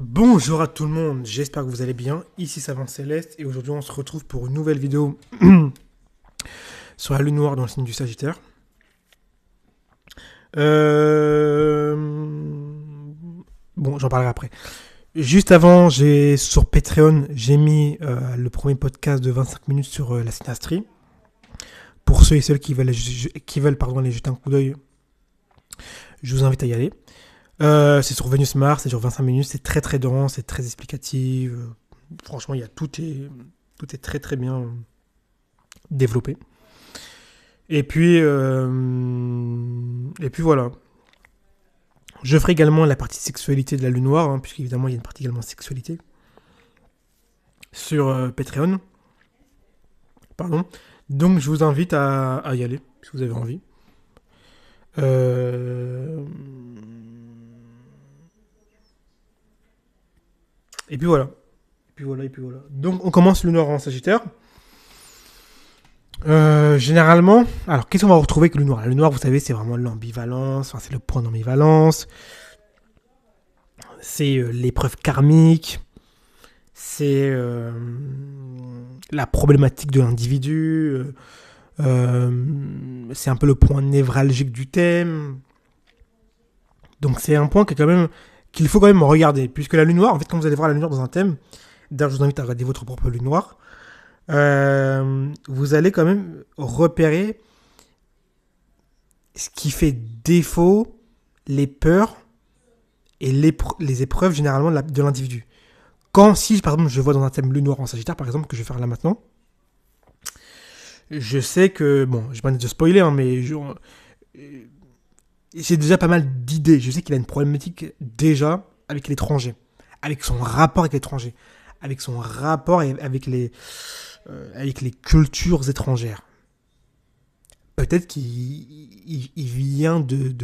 Bonjour à tout le monde, j'espère que vous allez bien. Ici Savant Céleste et aujourd'hui on se retrouve pour une nouvelle vidéo sur la lune noire dans le signe du Sagittaire. Bon, j'en parlerai après. Juste avant, sur Patreon, j'ai mis le premier podcast de 25 minutes sur la synastrie. Pour ceux et celles qui veulent aller jeter un coup d'œil, je vous invite à y aller. C'est sur Vénus Mars, c'est sur 25 minutes, c'est très très dense, c'est très explicatif. Franchement, tout est très très bien développé. Et puis voilà. Je ferai également la partie sexualité de la lune noire, puisqu'évidemment il y a une partie également sexualité sur Patreon. Pardon. Donc je vous invite à y aller, si vous avez envie. Et puis voilà. Donc on commence le noir en Sagittaire. Généralement, alors qu'est-ce qu'on va retrouver avec le noir? Le noir, vous savez, c'est vraiment l'ambivalence, c'est le point d'ambivalence, c'est l'épreuve karmique, c'est la problématique de l'individu, c'est un peu le point névralgique du thème. Donc c'est un point qu'il faut quand même regarder, puisque la lune noire, en fait, quand vous allez voir la lune noire dans un thème, d'ailleurs je vous invite à regarder votre propre lune noire, vous allez quand même repérer ce qui fait défaut, les peurs et les épreuves généralement de l'individu. Si par exemple je vois dans un thème lune noire en Sagittaire, par exemple, que je vais faire là maintenant, je sais que, bon, je vais pas de spoiler, mais j'ai déjà pas mal d'idées. Je sais qu'il a une problématique déjà avec l'étranger, avec son rapport avec l'étranger, avec son rapport avec les cultures étrangères. Peut-être qu'il vient de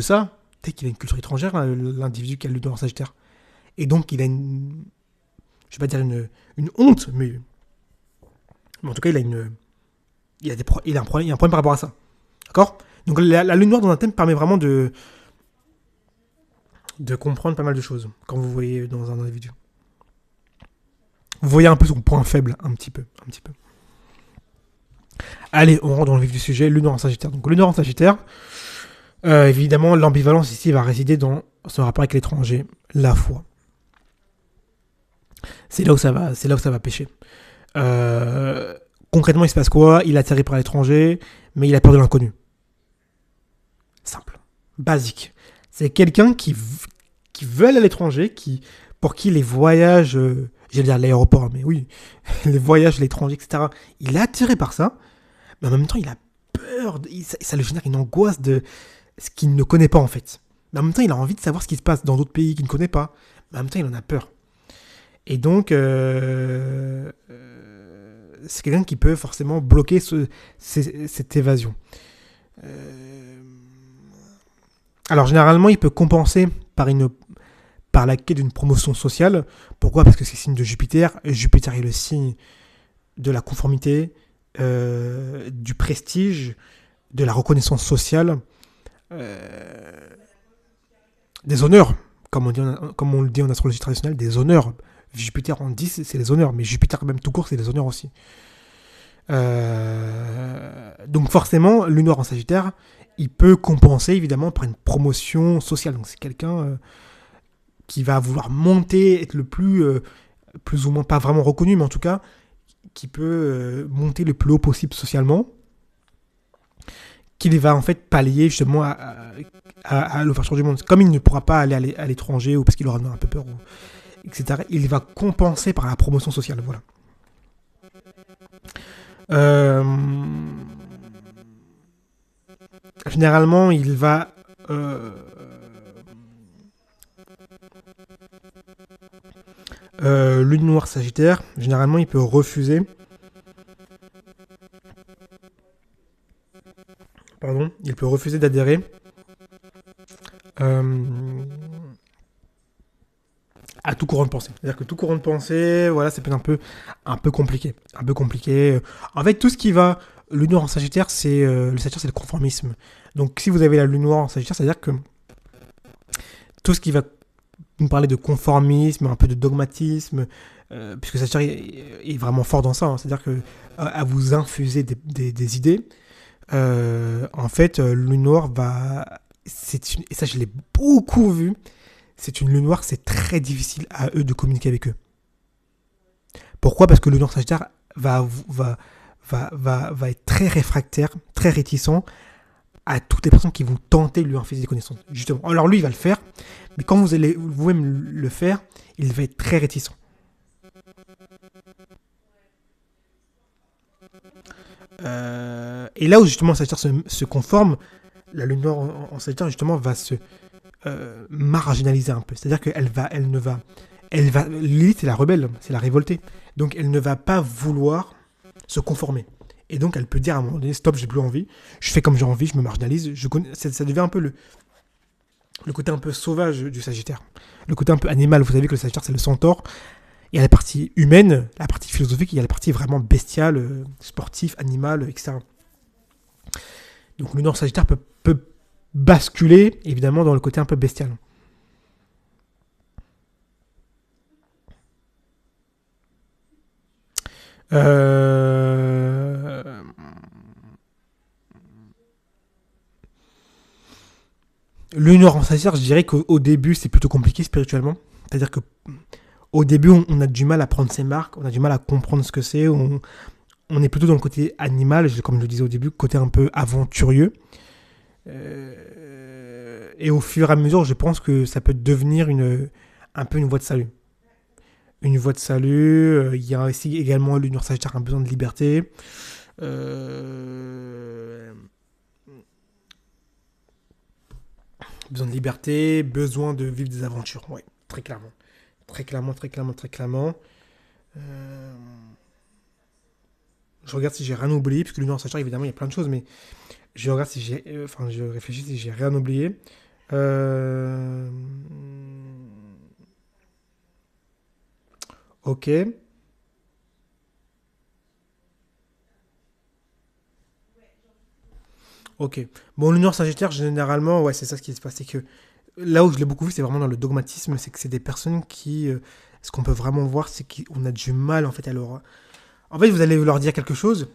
ça. Peut-être qu'il a une culture étrangère, l'individu qui a le don en Sagittaire. Et donc il a je vais pas dire une honte, mais en tout cas il a un problème par rapport à ça. D'accord? Donc la lune noire dans un thème permet vraiment de comprendre pas mal de choses quand vous voyez dans un individu. Vous voyez un peu son point faible, un petit peu. Allez, on rentre dans le vif du sujet, lune noire en Sagittaire. Donc lune noire en Sagittaire, évidemment, l'ambivalence ici va résider dans son rapport avec l'étranger, la foi. C'est là où ça va pêcher. Concrètement, il se passe quoi? Il est attiré par l'étranger, mais il a peur de l'inconnu. Simple, basique. C'est quelqu'un qui veut aller à l'étranger, pour qui les voyages, j'allais dire l'aéroport, mais oui, les voyages à l'étranger, etc., il est attiré par ça, mais en même temps, il a peur, ça lui génère une angoisse de ce qu'il ne connaît pas, en fait. Mais en même temps, il a envie de savoir ce qui se passe dans d'autres pays qu'il ne connaît pas, mais en même temps, il en a peur. Et donc, c'est quelqu'un qui peut forcément bloquer cette évasion. Alors, généralement, il peut compenser par la quête d'une promotion sociale. Pourquoi? Parce que c'est le signe de Jupiter. Jupiter est le signe de la conformité, du prestige, de la reconnaissance sociale, des honneurs, comme on le dit en astrologie traditionnelle, des honneurs. Jupiter en 10, c'est les honneurs, mais Jupiter même tout court, c'est les honneurs aussi. Donc forcément, lune noire en Sagittaire, il peut compenser évidemment par une promotion sociale. Donc c'est quelqu'un qui va vouloir monter, être le plus ou moins pas vraiment reconnu, mais en tout cas qui peut monter le plus haut possible socialement, qu'il va en fait pallier justement à l'ouverture du monde. Comme il ne pourra pas aller à l'étranger ou parce qu'il aura un peu peur, etc., il va compenser par la promotion sociale. Voilà. Généralement, il va lune noire Sagittaire, généralement il peut refuser. Il peut refuser d'adhérer à tout courant de pensée. C'est-à-dire que tout courant de pensée, voilà, c'est peut-être un peu compliqué. En fait, tout ce qui va, lune noire en Sagittaire, le Sagittaire, c'est le conformisme. Donc, si vous avez la lune noire en Sagittaire, c'est-à-dire que tout ce qui va nous parlait de conformisme, un peu de dogmatisme, puisque Sagittaire est vraiment fort dans ça, hein. C'est-à-dire que à vous infuser des idées, en fait, Lune Noire va... Et ça, je l'ai beaucoup vu. C'est une Lune Noire, c'est très difficile à eux de communiquer avec eux. Pourquoi? Parce que le Lune Noire Sagittaire va être très réfractaire, très réticent à toutes les personnes qui vont tenter de lui infuser des connaissances. Justement. Alors lui, il va le faire, mais quand vous allez vous-même le faire, il va être très réticent. Et là où justement Sagittaire se conforme, la Lune Noire en Sagittaire justement va se marginaliser un peu. C'est-à-dire Lilith c'est la rebelle, c'est la révoltée. Donc elle ne va pas vouloir se conformer. Et donc elle peut dire à un moment donné, stop, j'ai plus envie, je fais comme j'ai envie, je me marginalise. Ça devient un peu le côté un peu sauvage du Sagittaire. Le côté un peu animal. Vous savez que le Sagittaire c'est le centaure. Il y a la partie humaine, la partie philosophique, il y a la partie vraiment bestiale, sportive, animale, etc. Donc le Nord Sagittaire peut basculer, évidemment, dans le côté un peu bestial. Le Nord en Sagittaire, je dirais qu'au début, c'est plutôt compliqué spirituellement. C'est-à-dire que au début, on a du mal à prendre ses marques, on a du mal à comprendre ce que c'est. On est plutôt dans le côté animal, comme je le disais au début, côté un peu aventurieux. Et au fur et à mesure, je pense que ça peut devenir un peu une voie de salut. Une voie de salut. Il y a aussi également l'Union Sagittaire un besoin de liberté. Besoin de liberté, besoin de vivre des aventures. Ouais, très clairement. Très clairement, très clairement, très clairement. Je regarde si j'ai rien oublié, puisque l'Union Sagittaire, évidemment, il y a plein de choses, mais je regarde si j'ai. Enfin, je réfléchis si j'ai rien oublié. Ok. Ok. Bon, l'Union Sagittaire, généralement, ouais, c'est ça ce qui se passe. C'est que là où je l'ai beaucoup vu, c'est vraiment dans le dogmatisme. C'est que c'est des personnes qui. Ce qu'on peut vraiment voir, c'est qu'on a du mal, en fait, à leur. En fait, vous allez leur dire quelque chose,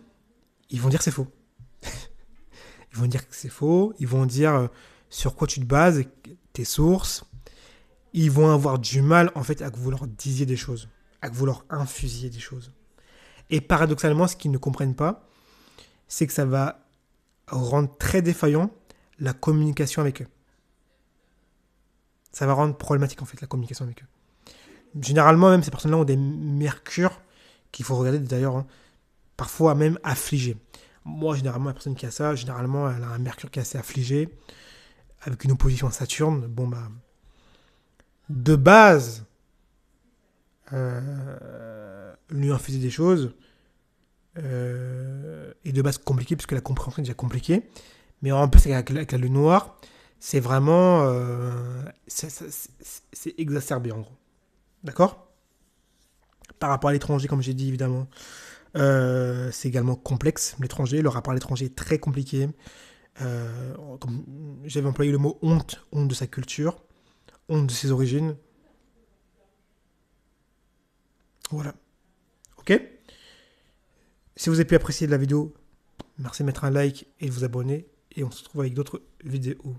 ils vont dire que c'est faux. Ils vont dire que c'est faux. Ils vont dire sur quoi tu te bases, tes sources. Ils vont avoir du mal, en fait, à que vous leur disiez des choses. À que vous leur infusiez des choses. Et paradoxalement, ce qu'ils ne comprennent pas, c'est que ça va rendre très défaillant la communication avec eux. Ça va rendre problématique, en fait, la communication avec eux. Généralement, même ces personnes-là ont des mercures qu'il faut regarder d'ailleurs, hein, parfois même affligés. Moi, généralement, la personne qui a ça, généralement, elle a un mercure qui est assez affligé, avec une opposition à Saturne. Bon, bah, de base, lui infuser des choses, et de base compliqué, puisque la compréhension est déjà compliquée. Mais en plus, avec la lune noire, c'est vraiment. C'est exacerbé, en gros. D'accord? Par rapport à l'étranger, comme j'ai dit, évidemment. C'est également complexe, l'étranger. Le rapport à l'étranger est très compliqué. Comme j'avais employé le mot honte, honte de sa culture, honte de ses origines. Voilà. Ok? Si vous avez pu apprécier la vidéo, merci de mettre un like et de vous abonner. Et on se retrouve avec d'autres vidéos.